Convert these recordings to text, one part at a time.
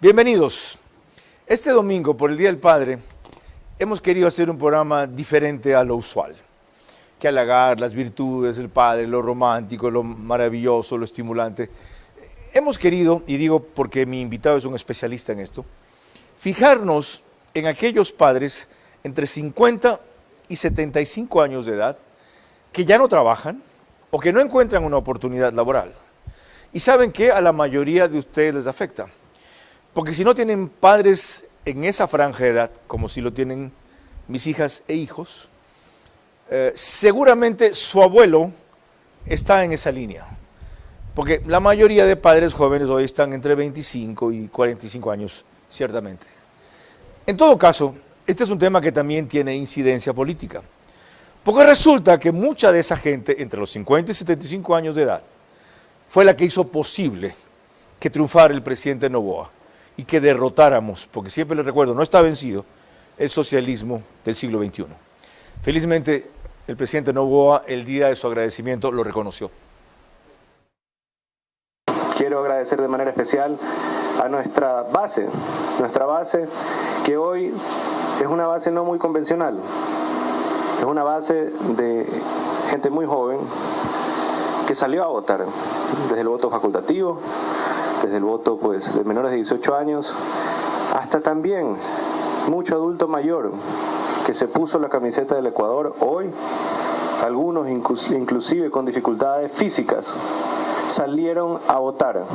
Bienvenidos. Este domingo, por el Día del Padre, hemos querido hacer un programa diferente a lo usual, que halagar las virtudes del Padre, lo romántico, lo maravilloso, lo estimulante. Hemos querido, y digo porque mi invitado es un especialista en esto, fijarnos en aquellos padres entre 50 y 75 años de edad que ya no trabajan o que no encuentran una oportunidad laboral. Y saben que a la mayoría de ustedes les afecta. Porque si no tienen padres en esa franja de edad, como si lo tienen mis hijas e hijos, seguramente su abuelo está en esa línea. Porque la mayoría de padres jóvenes hoy están entre 25 y 45 años, ciertamente. En todo caso, este es un tema que también tiene incidencia política. Porque resulta que mucha de esa gente, entre los 50 y 75 años de edad, fue la que hizo posible que triunfara el presidente Noboa y que derrotáramos, porque siempre les recuerdo, no está vencido, el socialismo del siglo XXI. Felizmente, el presidente Noboa, el día de su agradecimiento, lo reconoció. Quiero agradecer de manera especial a nuestra base que hoy es una base no muy convencional, es una base de gente muy joven que salió a votar, desde el voto facultativo, desde el voto de menores de 18 años, hasta también mucho adulto mayor que se puso la camiseta del Ecuador hoy, algunos inclusive con dificultades físicas, salieron a votar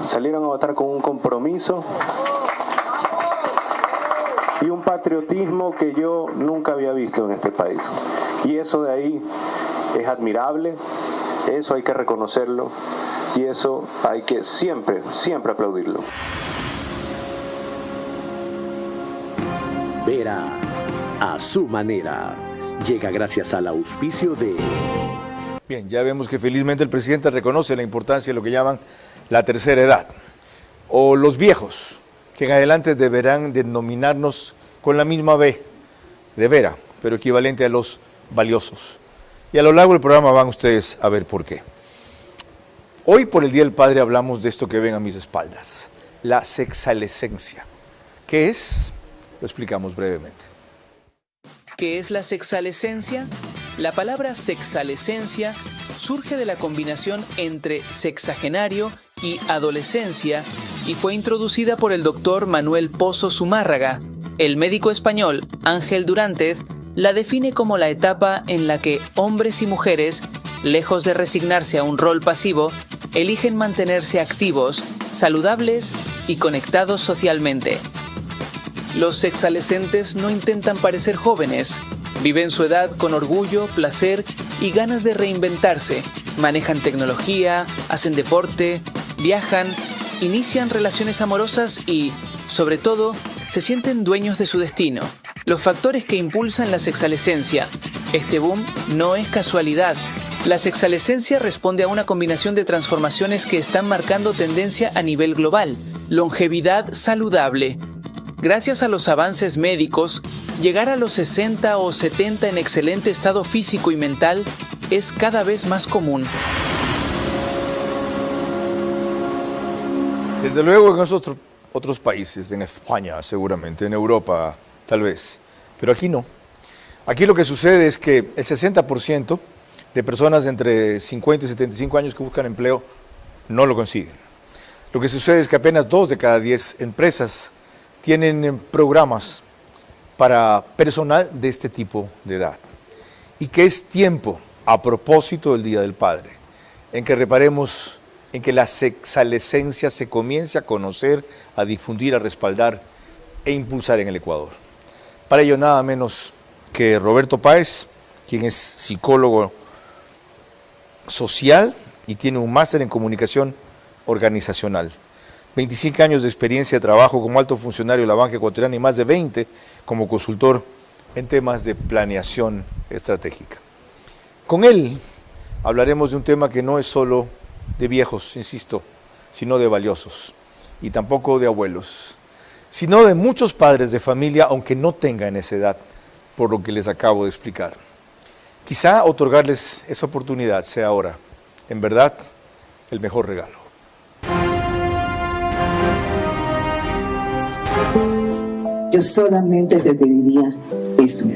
con un compromiso y un patriotismo que yo nunca había visto en este país. Y eso de ahí es admirable, eso hay que reconocerlo y eso hay que siempre aplaudirlo. Vera, a su manera, llega gracias al auspicio de... Bien, ya vemos que felizmente el presidente reconoce la importancia de lo que llaman la tercera edad, o los viejos, que en adelante deberán denominarnos con la misma B, de Vera, pero equivalente a los valiosos. Y a lo largo del programa van ustedes a ver por qué. Hoy, por el Día del Padre, hablamos de esto que ven a mis espaldas, la sexalescencia. ¿Qué es? Lo explicamos brevemente. ¿Qué es la sexalescencia? La palabra sexalescencia surge de la combinación entre sexagenario y adolescencia y fue introducida por el doctor Manuel Pozo Zumárraga. El médico español Ángel Durantez la define como la etapa en la que hombres y mujeres, lejos de resignarse a un rol pasivo, eligen mantenerse activos, saludables y conectados socialmente. Los sexalescentes no intentan parecer jóvenes, viven su edad con orgullo, placer y ganas de reinventarse, manejan tecnología, hacen deporte, viajan, inician relaciones amorosas y, sobre todo, se sienten dueños de su destino. Los factores que impulsan la sexalescencia. Este boom no es casualidad. La sexalescencia responde a una combinación de transformaciones que están marcando tendencia a nivel global. Longevidad saludable. Gracias a los avances médicos, llegar a los 60 o 70 en excelente estado físico y mental es cada vez más común. Desde luego en esos otros países, en España seguramente, en Europa tal vez, pero aquí no. Aquí lo que sucede es que el 60% de personas entre 50 y 75 años que buscan empleo no lo consiguen. Lo que sucede es que apenas 2 de cada 10 empresas tienen programas para personal de este tipo de edad. Y que es tiempo, a propósito del Día del Padre, en que reparemos en que la sexalescencia se comience a conocer, a difundir, a respaldar e impulsar en el Ecuador. Para ello nada menos que Roberto Páez, quien es psicólogo social y tiene un máster en comunicación organizacional. 25 años de experiencia de trabajo como alto funcionario de la banca ecuatoriana y más de 20 como consultor en temas de planeación estratégica. Con él hablaremos de un tema que no es solo de viejos, insisto, sino de valiosos y tampoco de abuelos, sino de muchos padres de familia, aunque no tengan esa edad, por lo que les acabo de explicar. Quizá otorgarles esa oportunidad sea ahora, en verdad, el mejor regalo. Yo solamente te pediría eso,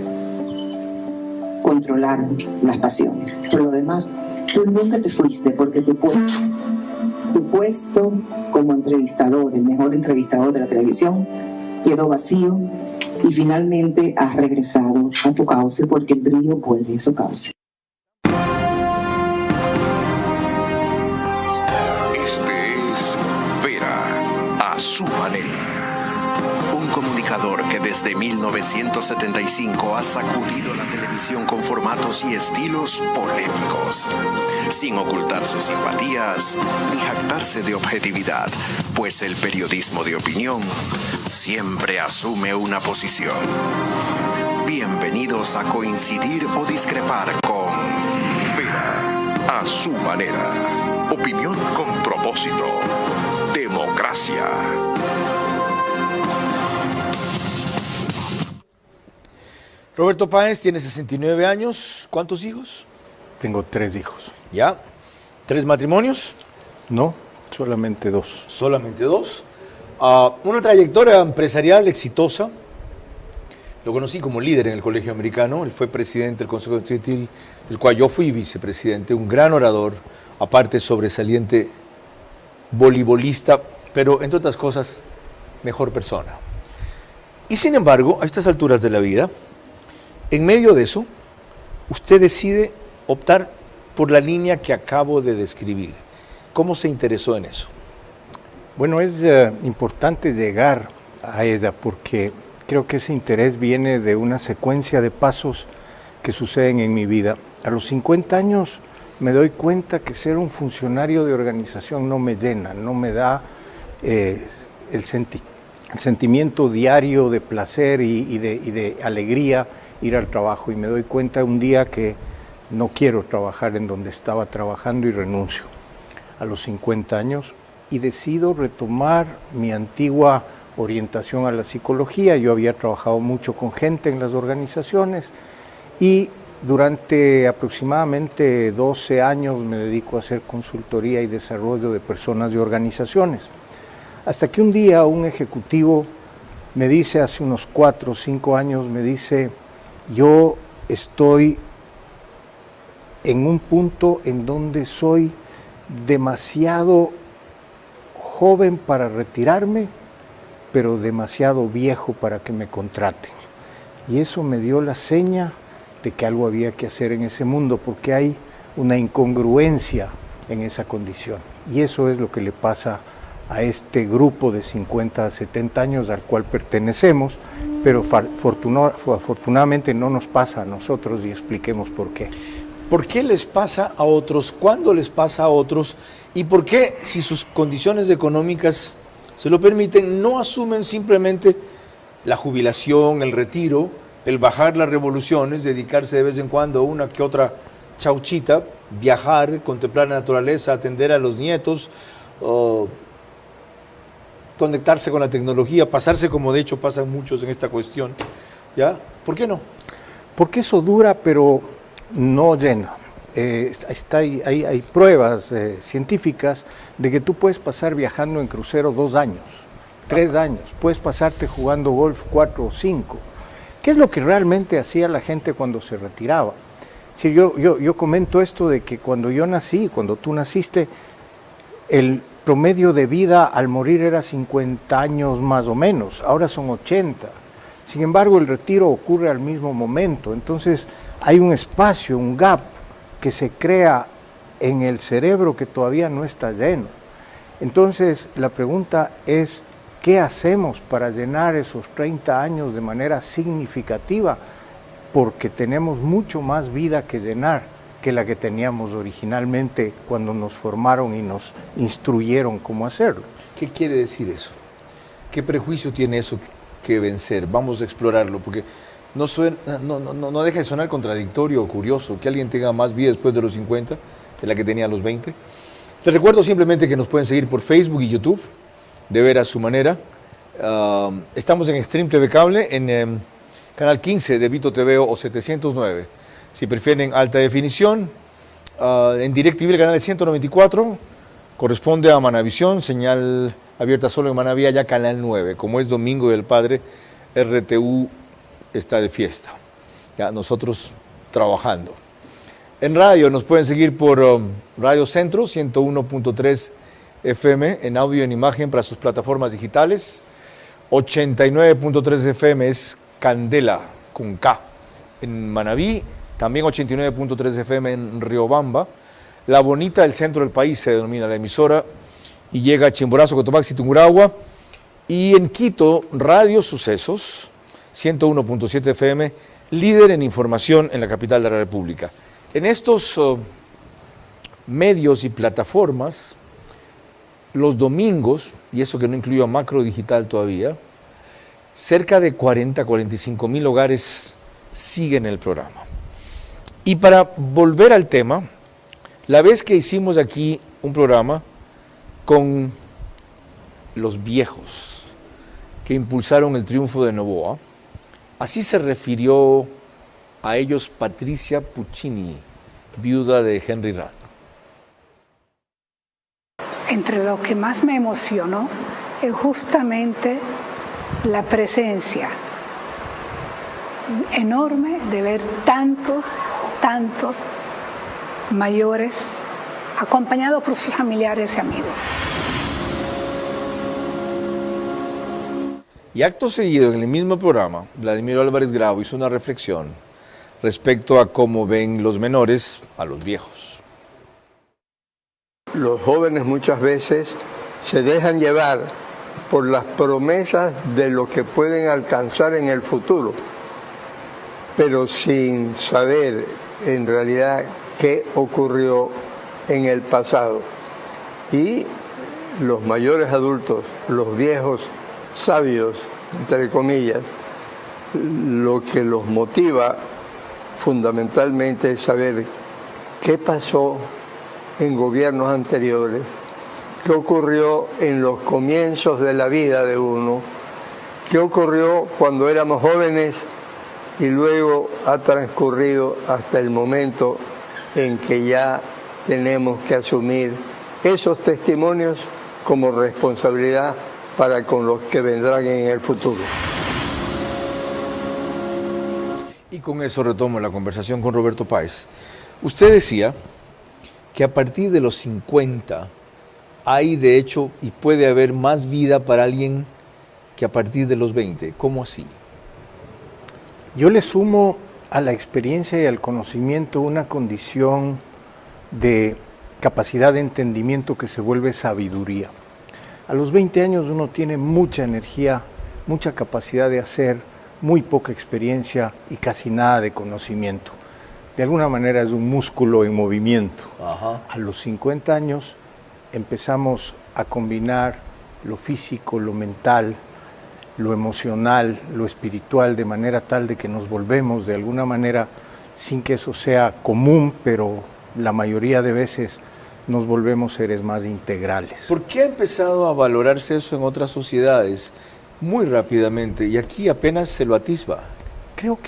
controlar las pasiones. Por lo demás, tú nunca te fuiste porque tu puesto como entrevistador, el mejor entrevistador de la televisión, quedó vacío y finalmente has regresado a tu cauce porque el brillo vuelve a su cauce. Este es Vera, a su manera. Un comunicador que desde 1975 ha sacudido la televisión con formatos y estilos polémicos, sin ocultar sus simpatías ni jactarse de objetividad, pues el periodismo de opinión siempre asume una posición. Bienvenidos a coincidir o discrepar con Vera, a su manera. Opinión con propósito. Democracia. Roberto Páez tiene 69 años. ¿Cuántos hijos? Tengo 3 hijos. ¿Ya? ¿3 matrimonios? No, solamente 2. Solamente 2. Una trayectoria empresarial exitosa. Lo conocí como líder en el Colegio Americano. Él fue presidente del Consejo Estudiantil, del cual yo fui vicepresidente. Un gran orador, aparte sobresaliente voleibolista, pero entre otras cosas, mejor persona. Y sin embargo, a estas alturas de la vida, en medio de eso, usted decide optar por la línea que acabo de describir. ¿Cómo se interesó en eso? Bueno, es importante llegar a ella porque creo que ese interés viene de una secuencia de pasos que suceden en mi vida. A los 50 años me doy cuenta que ser un funcionario de organización no me llena, no me da el sentimiento diario de placer y de alegría ir al trabajo. Y me doy cuenta un día que no quiero trabajar en donde estaba trabajando y renuncio a los 50 años y decido retomar mi antigua orientación a la psicología. Yo había trabajado mucho con gente en las organizaciones y durante aproximadamente 12 años me dedico a hacer consultoría y desarrollo de personas y organizaciones. Hasta que un día un ejecutivo me dice, hace unos 4 o 5 años, me dice: yo estoy en un punto en donde soy demasiado joven para retirarme, pero demasiado viejo para que me contraten. Y eso me dio la seña de que algo había que hacer en ese mundo, porque hay una incongruencia en esa condición. Y eso es lo que le pasa a este grupo de 50 a 70 años al cual pertenecemos, pero afortunadamente no nos pasa a nosotros, y expliquemos por qué. ¿Por qué les pasa a otros? ¿Cuándo les pasa a otros? ¿Y por qué, si sus condiciones económicas se lo permiten, no asumen simplemente la jubilación, el retiro, el bajar las revoluciones, dedicarse de vez en cuando a una que otra chauchita, viajar, contemplar la naturaleza, atender a los nietos, conectarse con la tecnología, pasarse como de hecho pasan muchos en esta cuestión? ¿Ya? ¿Por qué no? Porque eso dura, pero no llena. Hay pruebas científicas de que tú puedes pasar viajando en crucero 2 años, 3 años, puedes pasarte jugando golf 4 o 5. ¿Qué es lo que realmente hacía la gente cuando se retiraba? Si yo comento esto de que cuando yo nací, cuando tú naciste, el promedio de vida al morir era 50 años más o menos, ahora son 80. Sin embargo, el retiro ocurre al mismo momento, entonces hay un espacio, un gap que se crea en el cerebro que todavía no está lleno. Entonces, la pregunta es, ¿qué hacemos para llenar esos 30 años de manera significativa? Porque tenemos mucho más vida que llenar que la que teníamos originalmente cuando nos formaron y nos instruyeron cómo hacerlo. ¿Qué quiere decir eso? ¿Qué prejuicio tiene eso que vencer? Vamos a explorarlo, porque no deja de sonar contradictorio o curioso que alguien tenga más vida después de los 50 de la que tenía a los 20. Les recuerdo simplemente que nos pueden seguir por Facebook y YouTube, de Vera a su manera. Estamos en Stream TV Cable, en Canal 15 de Vito TV o 709. Si prefieren alta definición, en DirecTV el canal 194, corresponde a Manavisión, señal abierta solo en Manavía, ya Canal 9. Como es Domingo del Padre, RTU está de fiesta. Ya nosotros trabajando. En radio nos pueden seguir por Radio Centro 101.3 FM en audio y en imagen para sus plataformas digitales. 89.3 FM es Candela con K en Manabí, también 89.3 FM en Riobamba. La Bonita del centro del país se denomina la emisora y llega a Chimborazo, Cotopaxi, Tungurahua. Y en Quito, Radio Sucesos 101.7 FM, líder en información en la capital de la República. En estos medios y plataformas, los domingos, y eso que no incluyo a Macro Digital todavía, cerca de 45 mil hogares siguen el programa. Y para volver al tema, la vez que hicimos aquí un programa con los viejos que impulsaron el triunfo de Noboa, así se refirió a ellos Patricia Puccini, viuda de Henry Ratt. Entre lo que más me emocionó es justamente la presencia enorme de ver tantos mayores acompañados por sus familiares y amigos. Y acto seguido, en el mismo programa, Vladimir Álvarez Grau hizo una reflexión respecto a cómo ven los menores a los viejos. Los jóvenes muchas veces se dejan llevar por las promesas de lo que pueden alcanzar en el futuro, pero sin saber en realidad qué ocurrió en el pasado. Y los mayores adultos, los viejos sabios, entre comillas, lo que los motiva fundamentalmente es saber qué pasó en gobiernos anteriores, qué ocurrió en los comienzos de la vida de uno, qué ocurrió cuando éramos jóvenes y luego ha transcurrido hasta el momento en que ya tenemos que asumir esos testimonios como responsabilidad para con los que vendrán en el futuro. Y con eso retomo la conversación con Roberto Páez. Usted decía que a partir de los 50 hay de hecho y puede haber más vida para alguien que a partir de los 20. ¿Cómo así? Yo le sumo a la experiencia y al conocimiento una condición de capacidad de entendimiento que se vuelve sabiduría. A los 20 años uno tiene mucha energía, mucha capacidad de hacer, muy poca experiencia y casi nada de conocimiento. De alguna manera es un músculo en movimiento. Ajá. A los 50 años empezamos a combinar lo físico, lo mental, lo emocional, lo espiritual, de manera tal de que nos volvemos de alguna manera, sin que eso sea común, pero la mayoría de veces nos volvemos seres más integrales. ¿Por qué ha empezado a valorarse eso en otras sociedades muy rápidamente y aquí apenas se lo atisba? Creo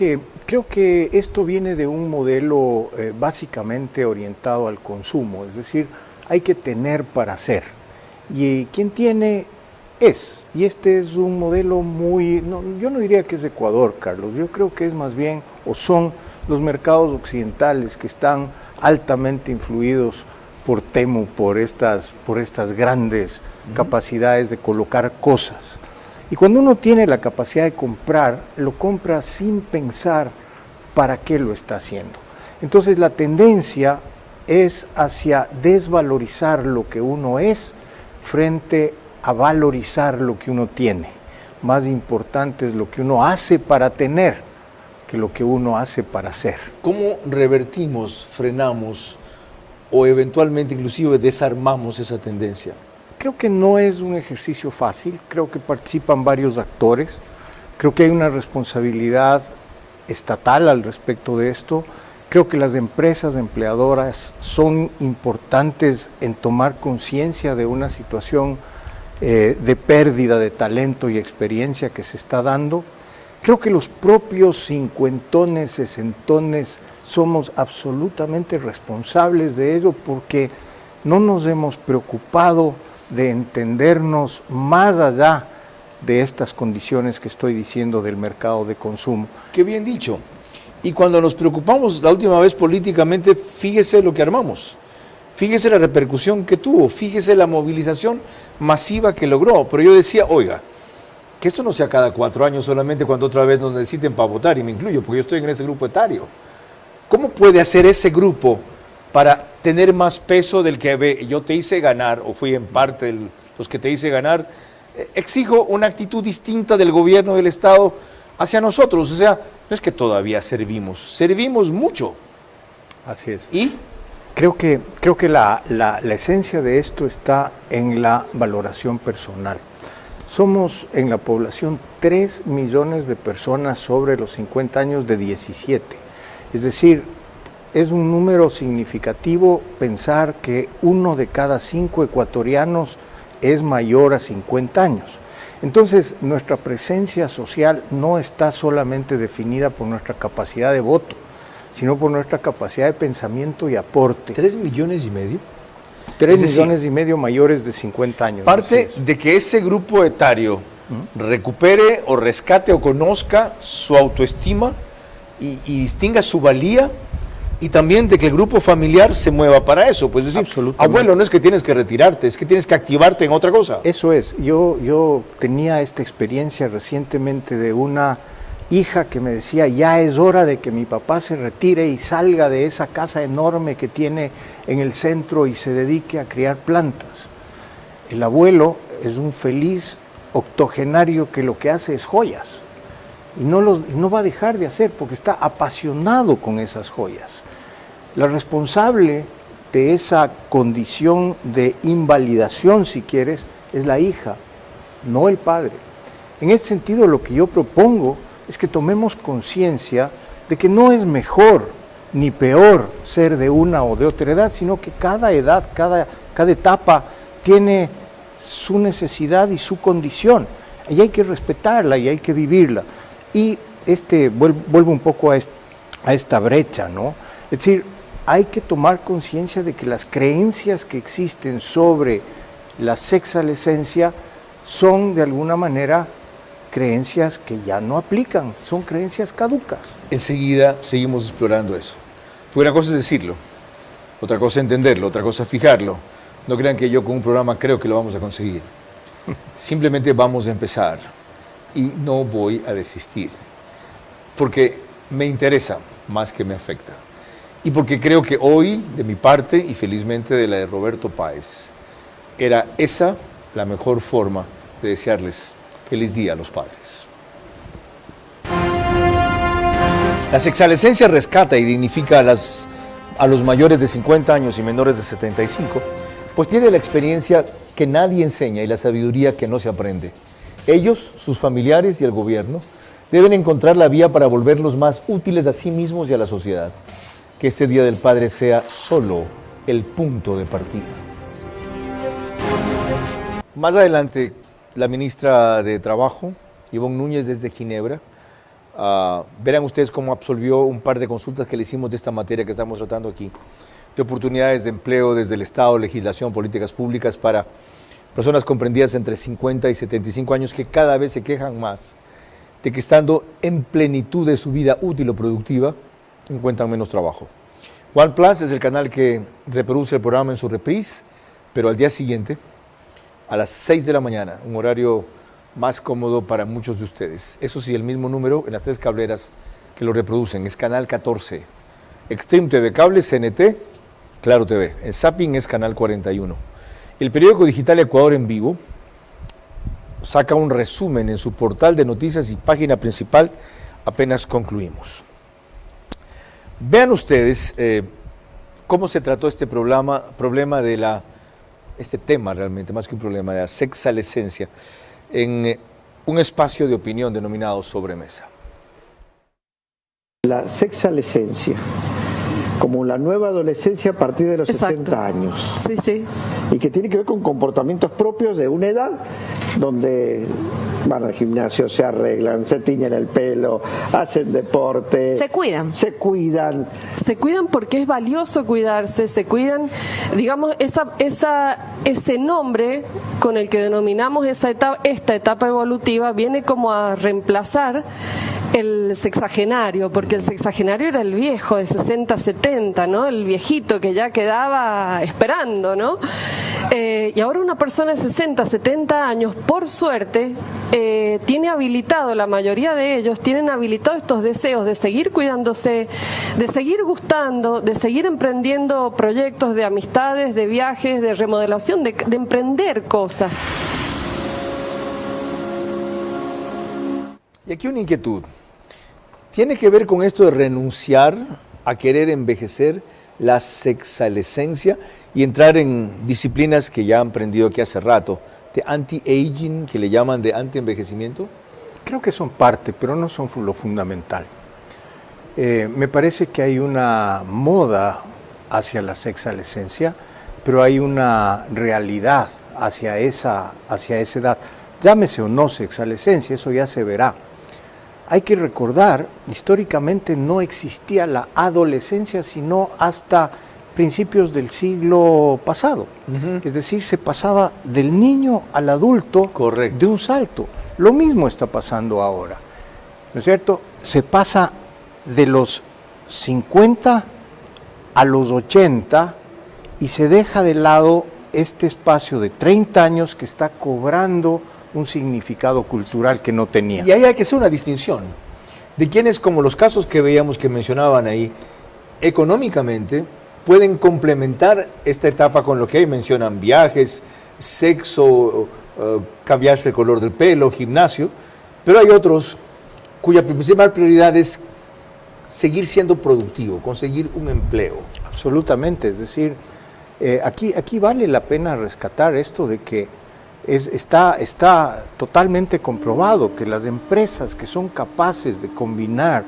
que esto viene de un modelo básicamente orientado al consumo, es decir, hay que tener para hacer. Y quien tiene es. Y este es un modelo muy, yo no diría que es de Ecuador, Carlos, yo creo que es más bien, o son los mercados occidentales que están altamente influidos por Temu, por estas grandes capacidades de colocar cosas. Y cuando uno tiene la capacidad de comprar, lo compra sin pensar para qué lo está haciendo. Entonces la tendencia es hacia desvalorizar lo que uno es frente a valorizar lo que uno tiene. Más importante es lo que uno hace para tener que lo que uno hace para ser. ¿Cómo revertimos, frenamos o eventualmente inclusive desarmamos esa tendencia? Creo que no es un ejercicio fácil, creo que participan varios actores, creo que hay una responsabilidad estatal al respecto de esto, creo que las empresas empleadoras son importantes en tomar conciencia de una situación de pérdida de talento y experiencia que se está dando. Creo que los propios cincuentones, sesentones somos absolutamente responsables de ello porque no nos hemos preocupado de entendernos más allá de estas condiciones que estoy diciendo del mercado de consumo. Qué bien dicho. Y cuando nos preocupamos la última vez políticamente, fíjese lo que armamos. Fíjese la repercusión que tuvo, fíjese la movilización masiva que logró. Pero yo decía, oiga, que esto no sea cada 4 años solamente cuando otra vez nos necesiten para votar, y me incluyo, porque yo estoy en ese grupo etario. ¿Cómo puede hacer ese grupo para tener más peso del que yo te hice ganar, o fui en parte de los que te hice ganar? Exijo una actitud distinta del gobierno del Estado hacia nosotros. O sea, no es que todavía servimos mucho. Así es. ¿Y? Creo que la esencia de esto está en la valoración personal. Somos en la población 3 millones de personas sobre los 50 años de 17. Es decir, es un número significativo pensar que 1 de cada 5 ecuatorianos es mayor a 50 años. Entonces, nuestra presencia social no está solamente definida por nuestra capacidad de voto, sino por nuestra capacidad de pensamiento y aporte. ¿3,5 millones? 3 millones y medio mayores de 50 años. Parte de que ese grupo etario recupere o rescate o conozca su autoestima y distinga su valía, y también de que el grupo familiar se mueva para eso. Pues decir, abuelo, no es que tienes que retirarte, es que tienes que activarte en otra cosa. Eso es. Yo tenía esta experiencia recientemente de una hija que me decía, ya es hora de que mi papá se retire y salga de esa casa enorme que tiene en el centro y se dedique a criar plantas. El abuelo es un feliz octogenario que lo que hace es joyas. Y no va a dejar de hacer porque está apasionado con esas joyas. La responsable de esa condición de invalidación, si quieres, es la hija, no el padre. En ese sentido, lo que yo propongo es que tomemos conciencia de que no es mejor ni peor ser de una o de otra edad, sino que cada edad, cada etapa tiene su necesidad y su condición. Y hay que respetarla y hay que vivirla. Y vuelvo un poco a esta brecha, ¿no? Es decir, hay que tomar conciencia de que las creencias que existen sobre la sexalescencia son de alguna manera creencias que ya no aplican, son creencias caducas. Enseguida seguimos explorando eso. Porque una cosa es decirlo, otra cosa es entenderlo, otra cosa es fijarlo. No crean que yo con un programa creo que lo vamos a conseguir. Simplemente vamos a empezar y no voy a desistir. Porque me interesa más que me afecta. Y porque creo que hoy, de mi parte, y felizmente de la de Roberto Páez, era esa la mejor forma de desearles feliz día a los padres. La sexalescencia rescata y dignifica a los mayores de 50 años y menores de 75, pues tiene la experiencia que nadie enseña y la sabiduría que no se aprende. Ellos, sus familiares y el gobierno deben encontrar la vía para volverlos más útiles a sí mismos y a la sociedad. Que este Día del Padre sea solo el punto de partida. Más adelante, la ministra de Trabajo, Ivonne Núñez, desde Ginebra, verán ustedes cómo absolvió un par de consultas que le hicimos de esta materia que estamos tratando aquí, de oportunidades de empleo desde el Estado, legislación, políticas públicas para personas comprendidas entre 50 y 75 años que cada vez se quejan más de que estando en plenitud de su vida útil o productiva, encuentran menos trabajo. One Plus es el canal que reproduce el programa en su reprise, pero al día siguiente, a las 6 de la mañana, un horario más cómodo para muchos de ustedes. Eso sí, el mismo número en las 3 cableras que lo reproducen, es canal 14. Extreme TV Cable, CNT, Claro TV. El Zapping es canal 41. El periódico digital Ecuador en Vivo saca un resumen en su portal de noticias y página principal. Apenas concluimos. Vean ustedes cómo se trató este problema de este tema realmente, más que un problema, de la sexalescencia, en un espacio de opinión denominado Sobremesa. La sexalescencia, como la nueva adolescencia a partir de los 60 años. Sí, sí. Y que tiene que ver con comportamientos propios de una edad donde van al gimnasio, se arreglan, se tiñen el pelo, hacen deporte. Se cuidan. Se cuidan. Se cuidan porque es valioso cuidarse, se cuidan, digamos, ese nombre con el que denominamos esta etapa evolutiva viene como a reemplazar el sexagenario, porque el sexagenario era el viejo de 60, 70, ¿no? El viejito que ya quedaba esperando, ¿no? Y ahora una persona de 60, 70 años, por suerte, tiene habilitado, la mayoría de ellos tienen habilitado estos deseos de seguir cuidándose, de seguir gustando, de seguir emprendiendo proyectos de amistades, de viajes, de remodelación, de emprender cosas. Y aquí una inquietud. ¿Tiene que ver con esto de renunciar a querer envejecer, la sexalescencia, y entrar en disciplinas que ya han aprendido aquí hace rato, de anti-aging, que le llaman de anti-envejecimiento? Creo que son parte, pero no son lo fundamental. Me parece que hay una moda hacia la sexalescencia, pero hay una realidad hacia esa edad. Llámese o no sexalescencia, eso ya se verá. Hay que recordar, históricamente no existía la adolescencia sino hasta principios del siglo pasado. Es decir, se pasaba del niño al adulto de un salto. Lo mismo está pasando ahora, ¿no es cierto? Se pasa de los 50 a los 80 y se deja de lado este espacio de 30 años que está cobrando un significado cultural que no tenía. Y ahí hay que hacer una distinción de quienes, como los casos que veíamos que mencionaban ahí, económicamente pueden complementar esta etapa con lo que ahí mencionan: viajes, sexo, cambiarse el color del pelo, gimnasio, pero hay otros cuya principal prioridad es seguir siendo productivo, conseguir un empleo. Absolutamente, es decir, aquí vale la pena rescatar esto de que está totalmente comprobado que las empresas que son capaces de combinar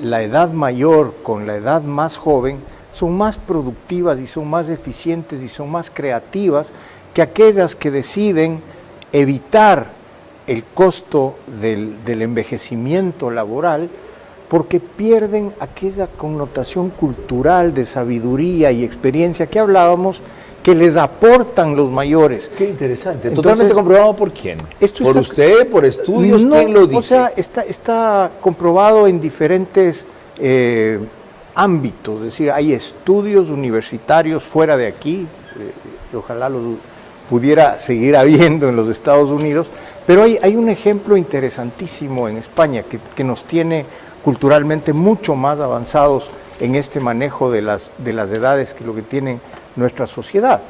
la edad mayor con la edad más joven son más productivas y son más eficientes y son más creativas que aquellas que deciden evitar el costo del envejecimiento laboral porque pierden aquella connotación cultural de sabiduría y experiencia que hablábamos, que les aportan los mayores. Qué interesante. Totalmente comprobado. ¿Por quién? ¿Por usted? ¿Por estudios? No, ¿quién lo dice? O sea, está comprobado en diferentes ámbitos. Es decir, hay estudios universitarios fuera de aquí, ojalá los pudiera seguir habiendo en los Estados Unidos, pero hay un ejemplo interesantísimo en España que nos tiene culturalmente mucho más avanzados en este manejo de las edades que lo que tienen nuestra sociedad.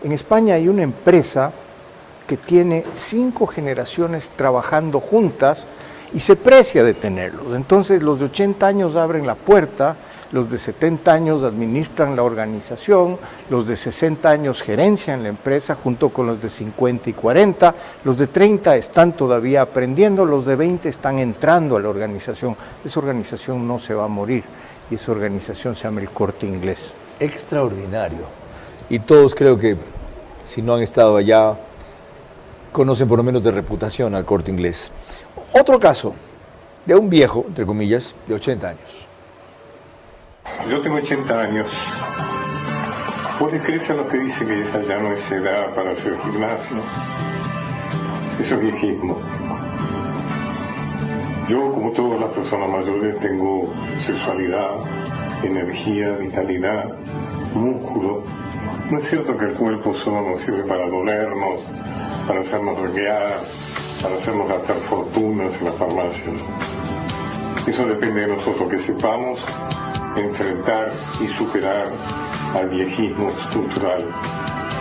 En España hay una empresa que tiene 5 generaciones trabajando juntas y se precia de tenerlos. Entonces los de 80 años abren la puerta, los de 70 años administran la organización, los de 60 años gerencian la empresa junto con los de 50 y 40, los de 30 están todavía aprendiendo, los de 20 están entrando a la organización. Esa organización no se va a morir y esa organización se llama el Corte Inglés. Extraordinario. Y todos creo que, si no han estado allá, conocen por lo menos de reputación al Corte Inglés. Otro caso de un viejo, entre comillas, de 80 años. Yo tengo 80 años. ¿Puede creerse a lo que dice que esa ya no es edad para hacer gimnasio? Eso es viejismo. Yo, como todas las personas mayores, tengo sexualidad, energía, vitalidad, músculo. No es cierto que el cuerpo solo nos sirve para dolernos, para hacernos reguear, para hacernos gastar fortunas en las farmacias. Eso depende de nosotros, que sepamos enfrentar y superar al viejismo estructural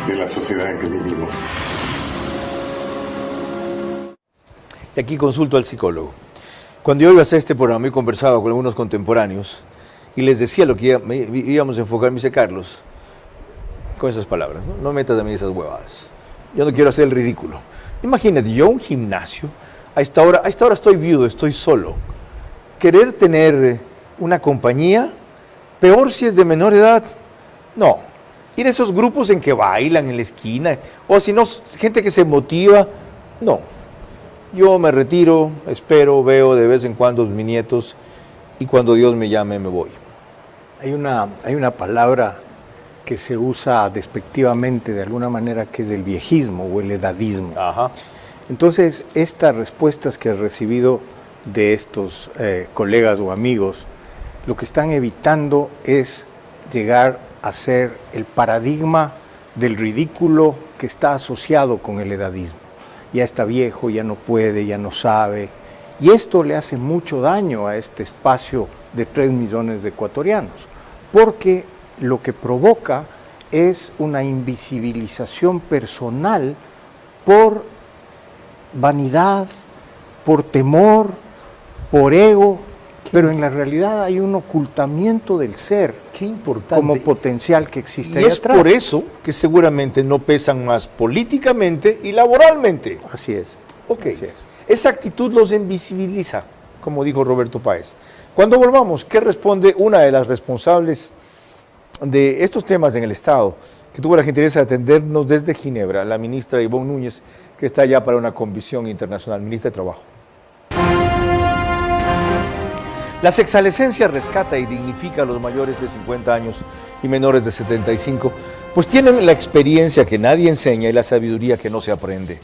de la sociedad en que vivimos. Y aquí consulto al psicólogo. Cuando yo iba a hacer este programa y conversaba con algunos contemporáneos y les decía lo que íbamos a enfocar, me dice: Carlos, con esas palabras, no metas a mí esas huevadas. Yo no quiero hacer el ridículo. Imagínate, yo un gimnasio, a esta hora estoy viudo, estoy solo. Querer tener una compañía, peor si es de menor edad, no. Ir a esos grupos en que bailan en la esquina, o si no, gente que se motiva No. Yo me retiro, espero, veo de vez en cuando mis nietos y cuando Dios me llame me voy. Hay una palabra que se usa despectivamente de alguna manera, que es el viejismo o el edadismo. Ajá. Entonces, estas respuestas que he recibido de estos colegas o amigos, lo que están evitando es llegar a ser el paradigma del ridículo que está asociado con el edadismo. Ya está viejo, ya no puede, ya no sabe. Y esto le hace mucho daño a este espacio de 3 millones de ecuatorianos, porque lo que provoca es una invisibilización personal por vanidad, por temor, por ego, pero en la realidad hay un ocultamiento del ser. Qué importante. Como potencial que existe y ahí es atrás. por eso que seguramente no pesan más políticamente y laboralmente. Así es. Ok. Así es. Esa actitud los invisibiliza, como dijo Roberto Páez. Cuando volvamos, ¿qué responde una de las responsables de estos temas en el Estado, que tuvo la gentileza de atendernos desde Ginebra, la ministra Ivonne Núñez, que está allá para una convención internacional, ministra de Trabajo? La sexalescencia rescata y dignifica a los mayores de 50 años y menores de 75, pues tienen la experiencia que nadie enseña y la sabiduría que no se aprende.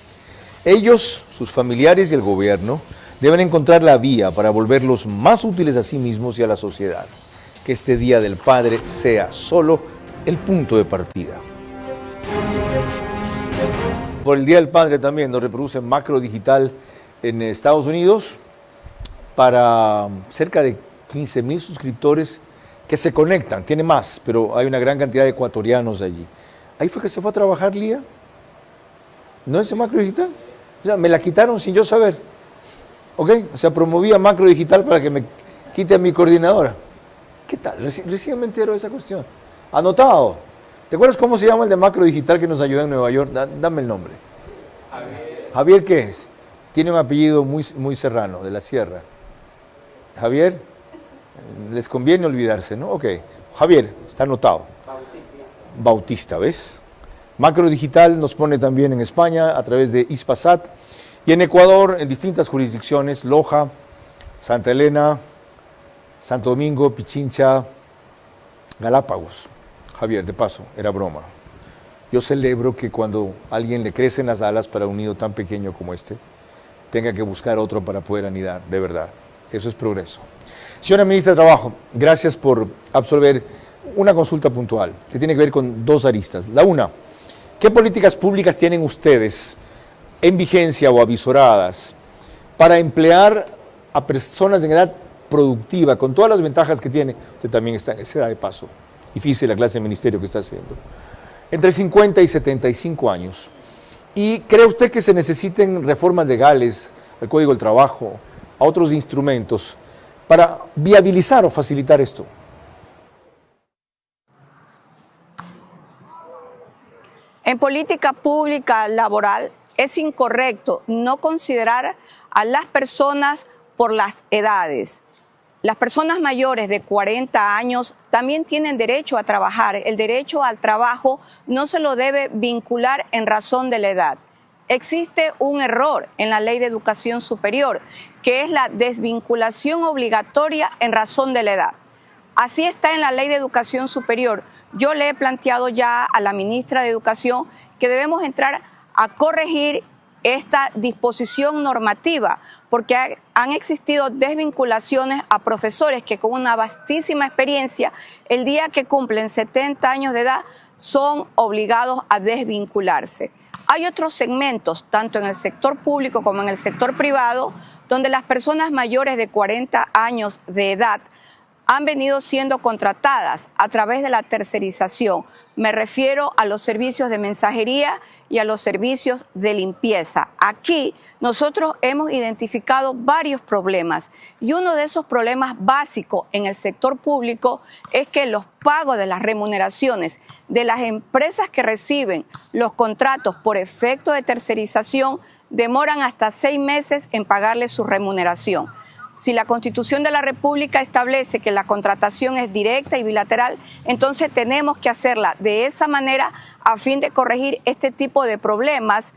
Ellos, sus familiares y el gobierno deben encontrar la vía para volverlos más útiles a sí mismos y a la sociedad. Que este Día del Padre sea solo el punto de partida. Por el Día del Padre también nos reproduce Macro Digital en Estados Unidos para cerca de 15,000 suscriptores que se conectan. Tiene más, pero hay una gran cantidad de ecuatorianos allí. ¿Ahí fue que se fue a trabajar, Lía? ¿No es Macro Digital? O sea, me la quitaron sin yo saber. ¿Ok? O sea, promovía Macro Digital para que me quite a mi coordinadora. ¿Qué tal? Recién me entero de esa cuestión. Anotado. ¿Te acuerdas cómo se llama el de Macro Digital que nos ayuda en Nueva York? Dame el nombre. Javier, ¿qué es? Tiene un apellido muy serrano, de la sierra. Javier, les conviene olvidarse, ¿no? Ok. Javier, está anotado. Bautista, ¿ves? Macro Digital nos pone también en España a través de Hispasat y en Ecuador en distintas jurisdicciones, Loja, Santa Elena, Santo Domingo, Pichincha, Galápagos. Javier, de paso, era broma. Yo celebro que cuando a alguien le crecen las alas para un nido tan pequeño como este, tenga que buscar otro para poder anidar, de verdad. Eso es progreso. Señora Ministra de Trabajo, gracias por absolver una consulta puntual que tiene que ver con 2 aristas. La una, ¿qué políticas públicas tienen ustedes en vigencia o avisoradas para emplear a personas en edad productiva, con todas las ventajas que tiene? Usted también está en esa edad de paso. Difícil la clase de ministerio que está haciendo. Entre 50 y 75 años. ¿Y cree usted que se necesiten reformas legales al Código del Trabajo, a otros instrumentos, para viabilizar o facilitar esto? En política pública laboral es incorrecto no considerar a las personas por las edades. Las personas mayores de 40 años también tienen derecho a trabajar. El derecho al trabajo no se lo debe vincular en razón de la edad. Existe un error en la Ley de Educación Superior, que es la desvinculación obligatoria en razón de la edad. Así está en la Ley de Educación Superior. Yo le he planteado ya a la ministra de Educación que debemos entrar a corregir esta disposición normativa, porque han existido desvinculaciones a profesores que con una vastísima experiencia, el día que cumplen 70 años de edad, son obligados a desvincularse. Hay otros segmentos, tanto en el sector público como en el sector privado, donde las personas mayores de 40 años de edad han venido siendo contratadas a través de la tercerización. Me refiero a los servicios de mensajería y a los servicios de limpieza. Aquí nosotros hemos identificado varios problemas y uno de esos problemas básicos en el sector público es que los pagos de las remuneraciones de las empresas que reciben los contratos por efecto de tercerización demoran hasta 6 meses en pagarles su remuneración. Si la Constitución de la República establece que la contratación es directa y bilateral, entonces tenemos que hacerla de esa manera a fin de corregir este tipo de problemas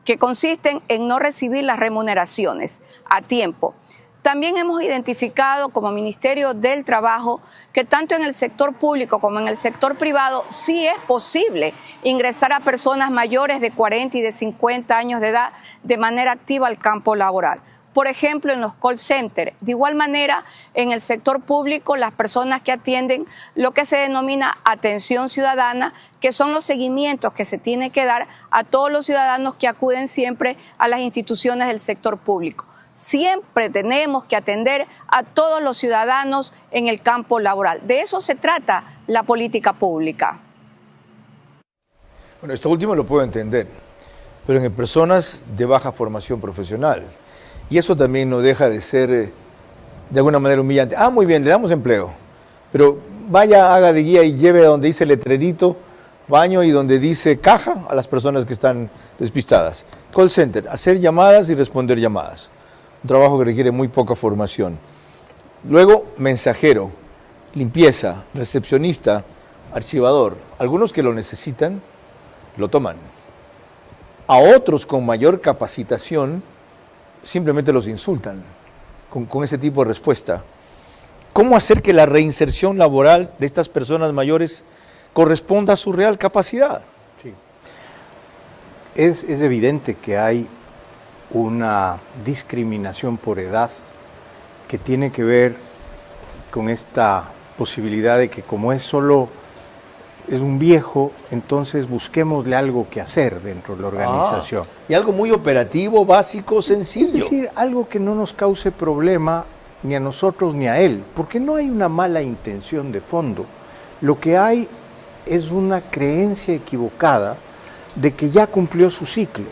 que consisten en no recibir las remuneraciones a tiempo. También hemos identificado como Ministerio del Trabajo que tanto en el sector público como en el sector privado sí es posible ingresar a personas mayores de 40 y de 50 años de edad de manera activa al campo laboral. Por ejemplo, en los call centers. De igual manera, en el sector público, las personas que atienden lo que se denomina atención ciudadana, que son los seguimientos que se tiene que dar a todos los ciudadanos que acuden siempre a las instituciones del sector público. Siempre tenemos que atender a todos los ciudadanos en el campo laboral. De eso se trata la política pública. Bueno, esto último lo puedo entender, pero en personas de baja formación profesional. Y eso también no deja de ser, de alguna manera, humillante. Ah, muy bien, le damos empleo, pero vaya, haga de guía y lleve a donde dice letrerito, baño, y donde dice caja a las personas que están despistadas. Call center, hacer llamadas y responder llamadas. Un trabajo que requiere muy poca formación. Luego, mensajero, limpieza, recepcionista, archivador. Algunos que lo necesitan, lo toman. A otros con mayor capacitación, simplemente los insultan con ese tipo de respuesta. ¿Cómo hacer que la reinserción laboral de estas personas mayores corresponda a su real capacidad? Sí. Es evidente que hay una discriminación por edad que tiene que ver con esta posibilidad de que como es un viejo, entonces busquémosle algo que hacer dentro de la organización. Y algo muy operativo, básico, sencillo. Es decir, algo que no nos cause problema ni a nosotros ni a él, porque no hay una mala intención de fondo. Lo que hay es una creencia equivocada de que ya cumplió su ciclo.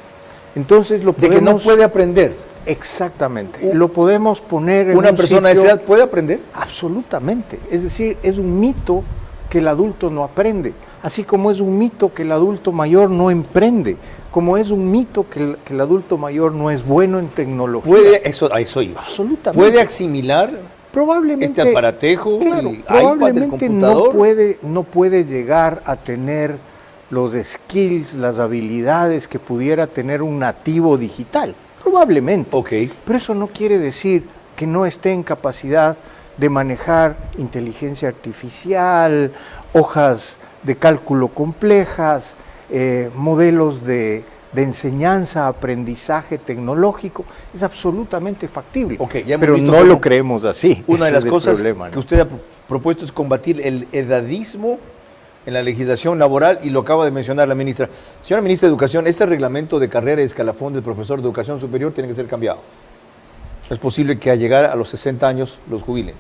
Entonces lo podemos... De que no puede aprender. Exactamente. Lo podemos poner en ¿Una persona de esa edad puede aprender? Absolutamente. Es decir, es un mito que el adulto no aprende, así como es un mito que el adulto mayor no emprende, como es un mito que el adulto mayor no es bueno en tecnología. A eso iba. Absolutamente. ¿Puede asimilar probablemente, este aparatejo, claro, el probablemente iPad, el computador? no puede llegar a tener los skills, las habilidades que pudiera tener un nativo digital, probablemente. Okay. Pero eso no quiere decir que no esté en capacidad de manejar inteligencia artificial, hojas de cálculo complejas, modelos de enseñanza, aprendizaje tecnológico. Es absolutamente factible, pero no lo creemos así. Una de las cosas que usted ha propuesto es combatir el edadismo en la legislación laboral, y lo acaba de mencionar la ministra. Señora ministra de Educación, este reglamento de carrera y escalafón del profesor de educación superior tiene que ser cambiado. Es posible que al llegar a los 60 años los jubilen.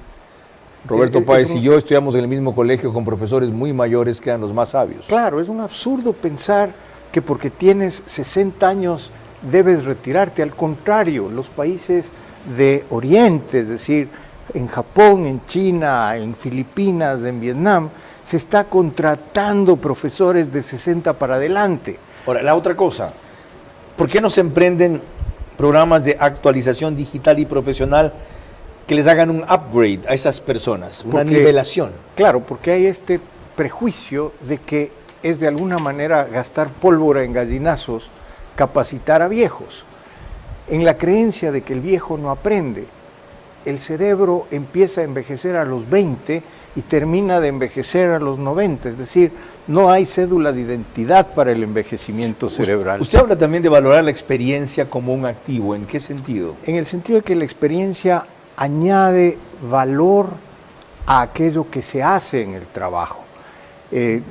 Roberto Páez y yo estudiamos en el mismo colegio con profesores muy mayores que eran los más sabios. Claro, es un absurdo pensar que porque tienes 60 años debes retirarte. Al contrario, los países de Oriente, es decir, en Japón, en China, en Filipinas, en Vietnam, se está contratando profesores de 60 para adelante. Ahora, la otra cosa, ¿por qué no se emprenden programas de actualización digital y profesional que les hagan un upgrade a esas personas, una nivelación? Claro, porque hay este prejuicio de que es de alguna manera gastar pólvora en gallinazos capacitar a viejos. En la creencia de que el viejo no aprende, el cerebro empieza a envejecer a los 20 y termina de envejecer a los 90, es decir, no hay cédula de identidad para el envejecimiento cerebral. Usted habla también de valorar la experiencia como un activo, ¿en qué sentido? En el sentido de que la experiencia añade valor a aquello que se hace en el trabajo.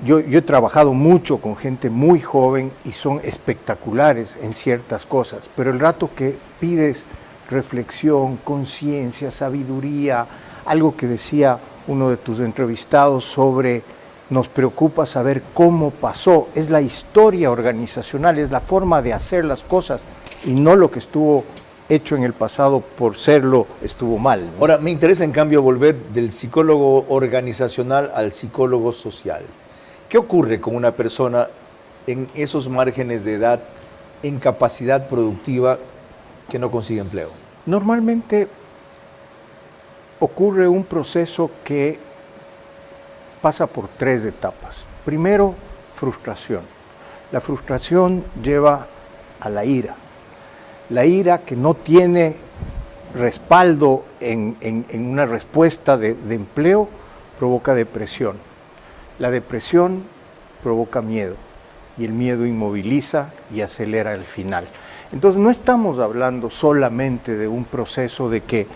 Yo he trabajado mucho con gente muy joven y son espectaculares en ciertas cosas, pero el rato que pides reflexión, conciencia, sabiduría, algo que decía uno de tus entrevistados sobre nos preocupa saber cómo pasó, es la historia organizacional, es la forma de hacer las cosas y no lo que estuvo hecho en el pasado por serlo estuvo mal, ¿no? Ahora, me interesa en cambio volver del psicólogo organizacional al psicólogo social. ¿Qué ocurre con una persona en esos márgenes de edad, en capacidad productiva, que no consigue empleo? Normalmente ocurre un proceso que pasa por 3 etapas. Primero, frustración. La frustración lleva a la ira. La ira que no tiene respaldo en una respuesta de empleo provoca depresión. La depresión provoca miedo y el miedo inmoviliza y acelera el final. Entonces no estamos hablando solamente de un proceso de que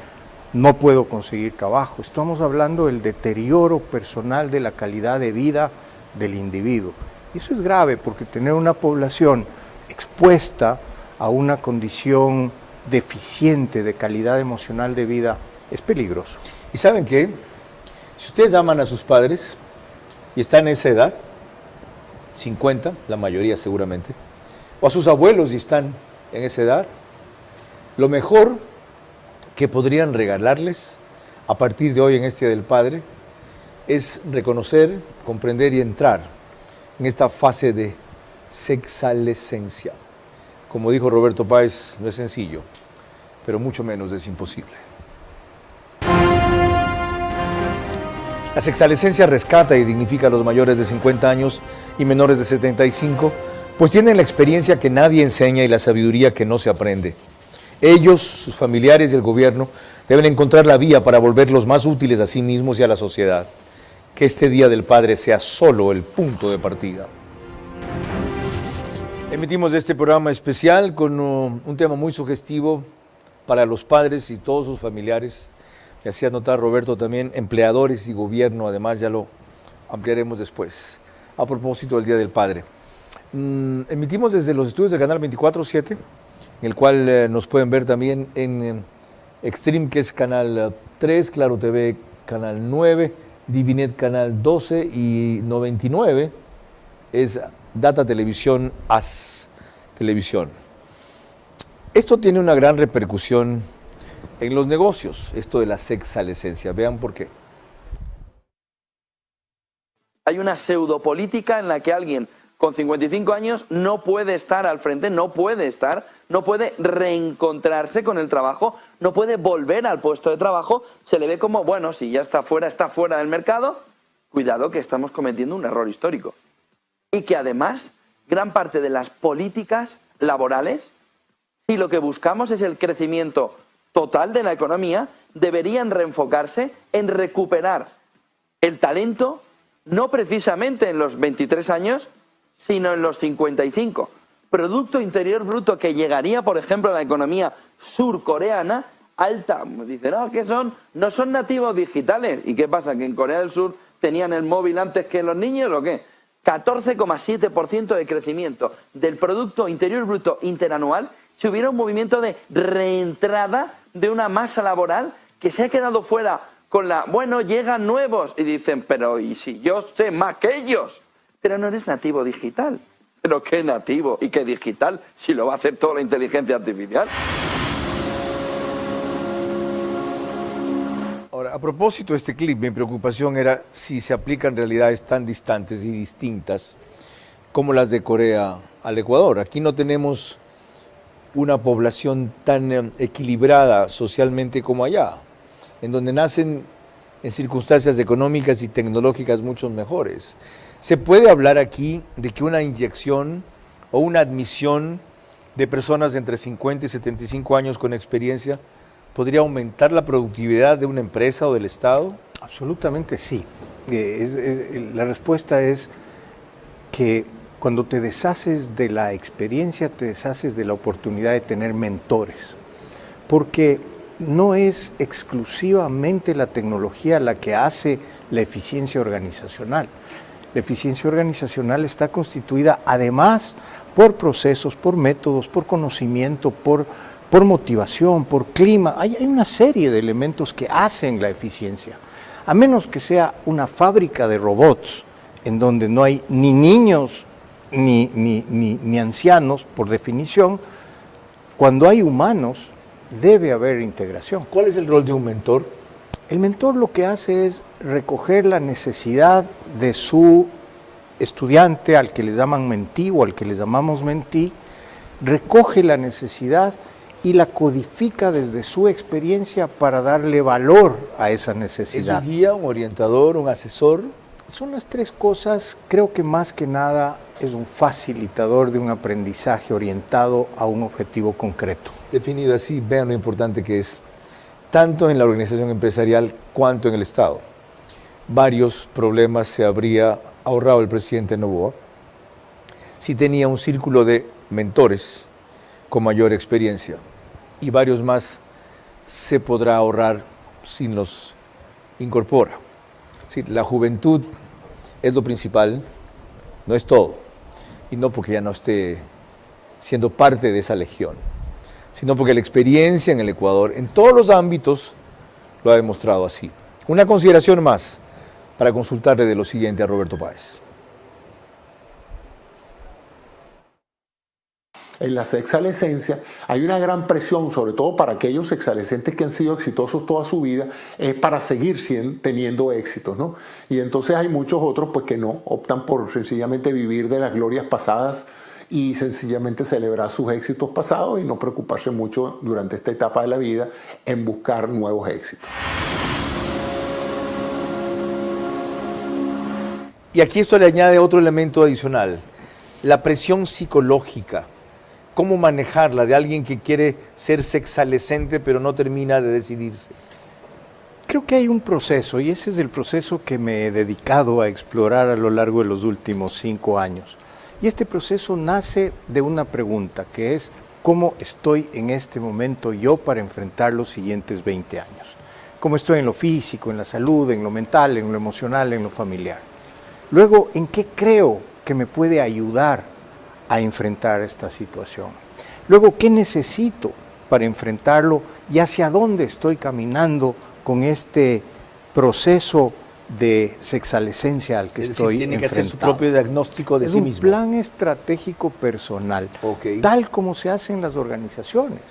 no puedo conseguir trabajo, estamos hablando del deterioro personal de la calidad de vida del individuo. Y eso es grave porque tener una población expuesta a una condición deficiente de calidad emocional de vida es peligroso. ¿Y saben qué? Si ustedes aman a sus padres y están en esa edad, 50, la mayoría seguramente, o a sus abuelos y están en esa edad, lo mejor que podrían regalarles a partir de hoy en este Día del Padre es reconocer, comprender y entrar en esta fase de sexalescencia. Como dijo Roberto Páez, no es sencillo, pero mucho menos es imposible. La sexalescencia rescata y dignifica a los mayores de 50 años y menores de 75, pues tienen la experiencia que nadie enseña y la sabiduría que no se aprende. Ellos, sus familiares y el gobierno deben encontrar la vía para volverlos más útiles a sí mismos y a la sociedad. Que este Día del Padre sea solo el punto de partida. Emitimos este programa especial con un tema muy sugestivo para los padres y todos sus familiares. Me hacía notar Roberto también, empleadores y gobierno, además ya lo ampliaremos después. A propósito del Día del Padre. Emitimos desde los estudios del canal 24/7, en el cual nos pueden ver también en Extreme, que es canal 3, Claro TV canal 9, Divinet canal 12 y 99 es Data Televisión, AS Televisión. Esto tiene una gran repercusión en los negocios, esto de la sexalescencia. Vean por qué. Hay una pseudopolítica en la que alguien con 55 años no puede estar al frente, no puede reencontrarse con el trabajo, no puede volver al puesto de trabajo, se le ve como, bueno, si ya está fuera del mercado, cuidado que estamos cometiendo un error histórico. Y que además, gran parte de las políticas laborales, si lo que buscamos es el crecimiento total de la economía, deberían reenfocarse en recuperar el talento, no precisamente en los 23 años, sino en los 55. Producto Interior Bruto que llegaría, por ejemplo, a la economía surcoreana, alta. Dicen, no son nativos digitales. ¿Y qué pasa? ¿Que en Corea del Sur tenían el móvil antes que los niños o qué? 14,7% de crecimiento del Producto Interior Bruto interanual, si hubiera un movimiento de reentrada de una masa laboral que se ha quedado fuera con llegan nuevos. Y dicen, pero ¿y si yo sé más que ellos? Pero no eres nativo digital. ¿Pero qué nativo y qué digital si lo va a hacer toda la inteligencia artificial? Ahora, a propósito de este clip, mi preocupación era si se aplican realidades tan distantes y distintas como las de Corea al Ecuador. Aquí no tenemos una población tan equilibrada socialmente como allá, en donde nacen en circunstancias económicas y tecnológicas mucho mejores. ¿Se puede hablar aquí de que una inyección o una admisión de personas de entre 50 y 75 años con experiencia podría aumentar la productividad de una empresa o del Estado? Absolutamente sí. La respuesta es que cuando te deshaces de la experiencia, te deshaces de la oportunidad de tener mentores. Porque no es exclusivamente la tecnología la que hace la eficiencia organizacional. La eficiencia organizacional está constituida además por procesos, por métodos, por conocimiento, por motivación, por clima. Hay una serie de elementos que hacen la eficiencia. A menos que sea una fábrica de robots en donde no hay ni niños ni ancianos, por definición, cuando hay humanos debe haber integración. ¿Cuál es el rol de un mentor? El mentor lo que hace es recoger la necesidad de su estudiante, al que le llaman mentí o al que le llamamos mentí, recoge la necesidad y la codifica desde su experiencia para darle valor a esa necesidad. ¿Es un guía, un orientador, un asesor? Son las tres cosas, creo que más que nada es un facilitador de un aprendizaje orientado a un objetivo concreto. Definido así, vean lo importante que es, tanto en la organización empresarial cuanto en el Estado. Varios problemas se habría ahorrado el presidente Noboa si tenía un círculo de mentores con mayor experiencia, y varios más se podrá ahorrar si los incorpora. Sí, la juventud es lo principal, no es todo, y no porque ya no esté siendo parte de esa legión, sino porque la experiencia en el Ecuador, en todos los ámbitos, lo ha demostrado así. Una consideración más para consultarle de lo siguiente a Roberto Páez. En la sexalescencia hay una gran presión, sobre todo para aquellos sexalescentes que han sido exitosos toda su vida, es para seguir teniendo éxitos, ¿no? Y entonces hay muchos otros pues, que no, optan por sencillamente vivir de las glorias pasadas y sencillamente celebrar sus éxitos pasados y no preocuparse mucho durante esta etapa de la vida en buscar nuevos éxitos. Y aquí esto le añade otro elemento adicional, la presión psicológica. ¿Cómo manejarla de alguien que quiere ser sexalescente pero no termina de decidirse? Creo que hay un proceso, y ese es el proceso que me he dedicado a explorar a lo largo de los últimos 5 años. Y este proceso nace de una pregunta, que es ¿cómo estoy en este momento yo para enfrentar los siguientes 20 años? ¿Cómo estoy en lo físico, en la salud, en lo mental, en lo emocional, en lo familiar? Luego, ¿en qué creo que me puede ayudar a enfrentar esta situación? Luego, ¿qué necesito para enfrentarlo y hacia dónde estoy caminando con este proceso de sexalescencia al que estoy tiene enfrentado? Que hacer su propio diagnóstico de sí mismo. Es un plan estratégico personal, tal como se hace en las organizaciones.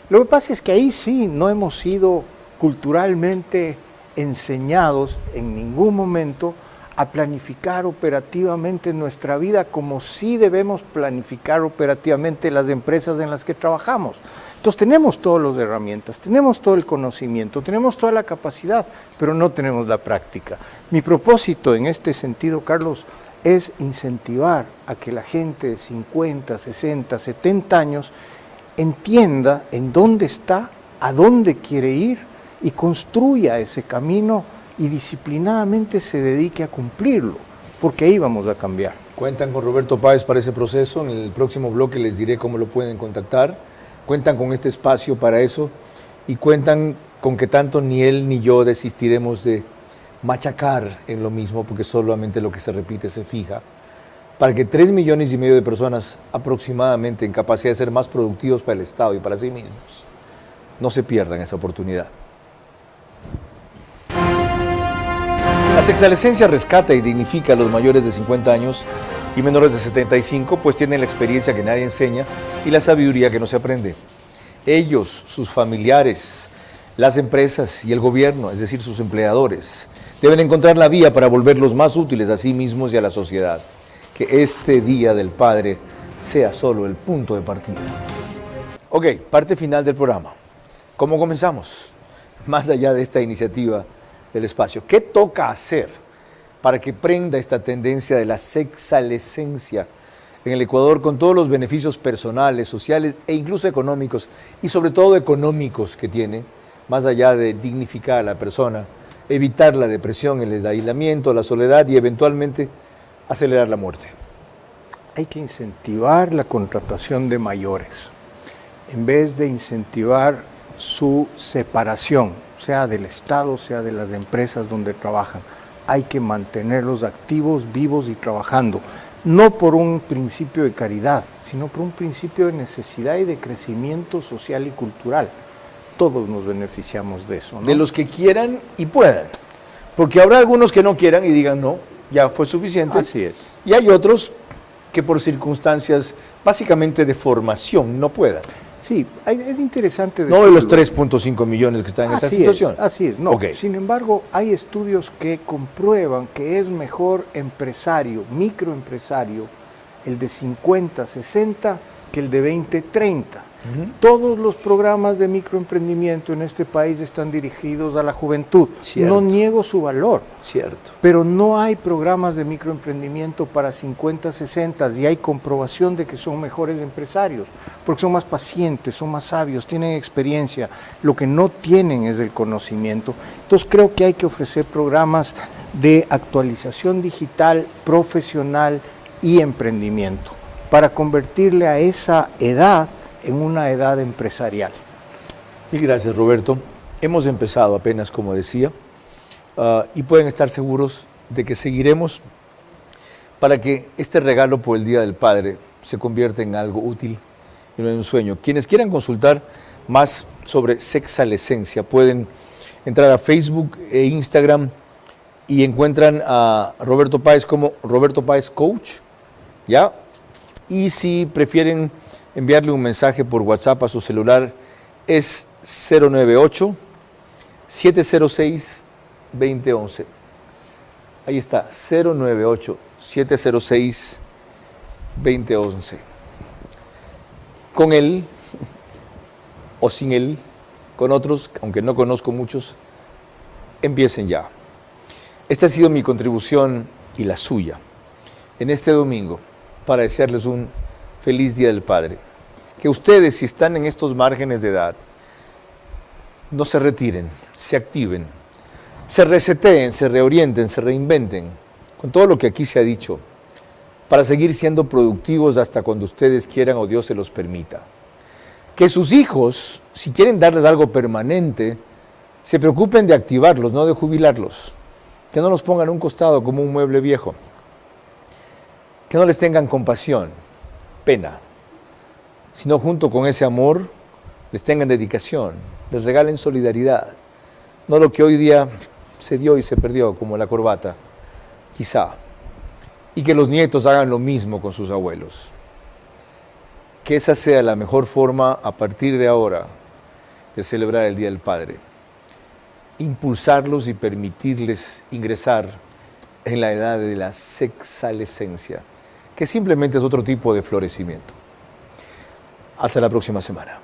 Lo que pasa es que ahí sí no hemos sido culturalmente enseñados en ningún momento a planificar operativamente nuestra vida como sí debemos planificar operativamente las empresas en las que trabajamos. Entonces tenemos todas las herramientas, tenemos todo el conocimiento, tenemos toda la capacidad, pero no tenemos la práctica. Mi propósito en este sentido, Carlos, es incentivar a que la gente de 50, 60, 70 años entienda en dónde está, a dónde quiere ir y construya ese camino y disciplinadamente se dedique a cumplirlo, porque ahí vamos a cambiar. Cuentan con Roberto Páez para ese proceso. En el próximo bloque les diré cómo lo pueden contactar. Cuentan con este espacio para eso y cuentan con que tanto ni él ni yo desistiremos de machacar en lo mismo, porque solamente lo que se repite se fija, para que 3,5 millones de personas aproximadamente en capacidad de ser más productivos para el Estado y para sí mismos no se pierdan esa oportunidad. La sexalescencia rescata y dignifica a los mayores de 50 años y menores de 75, pues tienen la experiencia que nadie enseña y la sabiduría que no se aprende. Ellos, sus familiares, las empresas y el gobierno, es decir, sus empleadores, deben encontrar la vía para volverlos más útiles a sí mismos y a la sociedad. Que este Día del Padre sea solo el punto de partida. Ok, parte final del programa. ¿Cómo comenzamos? Más allá de esta iniciativa del espacio, ¿qué toca hacer para que prenda esta tendencia de la sexalescencia en el Ecuador con todos los beneficios personales, sociales e incluso económicos, y sobre todo económicos que tiene, más allá de dignificar a la persona, evitar la depresión, el aislamiento, la soledad y eventualmente acelerar la muerte? Hay que incentivar la contratación de mayores, en vez de incentivar su separación, sea del Estado, sea de las empresas donde trabajan. Hay que mantenerlos activos, vivos y trabajando, no por un principio de caridad, sino por un principio de necesidad y de crecimiento social y cultural. Todos nos beneficiamos de eso, ¿no? De los que quieran y puedan, porque habrá algunos que no quieran y digan no, ya fue suficiente. Así es. Y hay otros que por circunstancias básicamente de formación no puedan. Sí, es interesante decirlo. No de los 3,5 millones que están en esa situación. Así es, no. Okay. Sin embargo, hay estudios que comprueban que es mejor empresario, microempresario, el de 50, 60, que el de 20, 30. Todos los programas de microemprendimiento en este país están dirigidos a la juventud. Cierto. No niego su valor. Cierto. Pero no hay programas de microemprendimiento para 50, 60 y hay comprobación de que son mejores empresarios, porque son más pacientes, son más sabios, tienen experiencia. Lo que no tienen es el conocimiento. Entonces creo que hay que ofrecer programas de actualización digital, profesional y emprendimiento para convertirle a esa edad en una edad empresarial. Mil gracias, Roberto. Hemos empezado apenas, como decía, y pueden estar seguros de que seguiremos para que este regalo por el Día del Padre se convierta en algo útil y no en un sueño. Quienes quieran consultar más sobre sexalescencia pueden entrar a Facebook e Instagram y encuentran a Roberto Páez como Roberto Páez Coach, ¿ya? Y si prefieren enviarle un mensaje por WhatsApp a su celular, es 098-706-2011. Ahí está, 098-706-2011. Con él, o sin él, con otros, aunque no conozco muchos, empiecen ya. Esta ha sido mi contribución y la suya en este domingo para desearles un feliz Día del Padre. Que ustedes, si están en estos márgenes de edad, no se retiren, se activen, se reseteen, se reorienten, se reinventen, con todo lo que aquí se ha dicho, para seguir siendo productivos hasta cuando ustedes quieran o Dios se los permita. Que sus hijos, si quieren darles algo permanente, se preocupen de activarlos, no de jubilarlos. Que no los pongan a un costado como un mueble viejo. Que no les tengan compasión, pena, sino junto con ese amor les tengan dedicación, les regalen solidaridad, no lo que hoy día se dio y se perdió, como la corbata, quizá, y que los nietos hagan lo mismo con sus abuelos. Que esa sea la mejor forma a partir de ahora de celebrar el Día del Padre, impulsarlos y permitirles ingresar en la edad de la sexalescencia, que simplemente es otro tipo de florecimiento. Hasta la próxima semana.